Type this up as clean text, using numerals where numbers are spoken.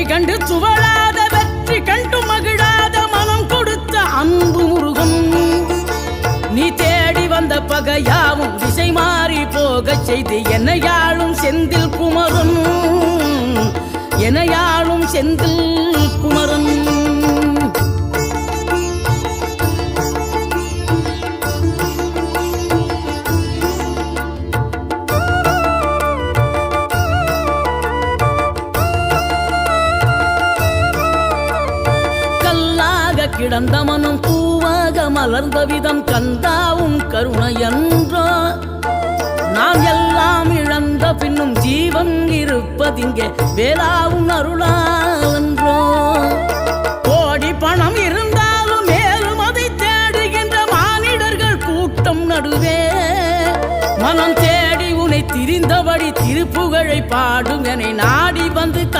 வழி கண்டு துவளாத வெற்றி கண்டு மகிழாத மனம் கொடுத்த அன்பு முருகன். நீ தேடி வந்த பகையாவும் திசை மாறி போகச் செய்து என்னையாளும் செந்தில் குமரன், என்னையாளும் செந்தில் குமரன். கிடந்த மனம் பூவாக மலர்ந்த விதம் கந்தாவும் கருணை என்றோ. நாம் எல்லாம் இழந்த பின்னும் ஜீவன் இருப்பதிங்கே வேளாவும் அருளாவென்றோ. கோடி பணம் இருந்தாலும் மேலும் அதை தேடுகின்ற மானிடர்கள் கூட்டம் நடுவே மனம் தேடி உனை திரிந்தபடி திருப்புகழை பாடும் என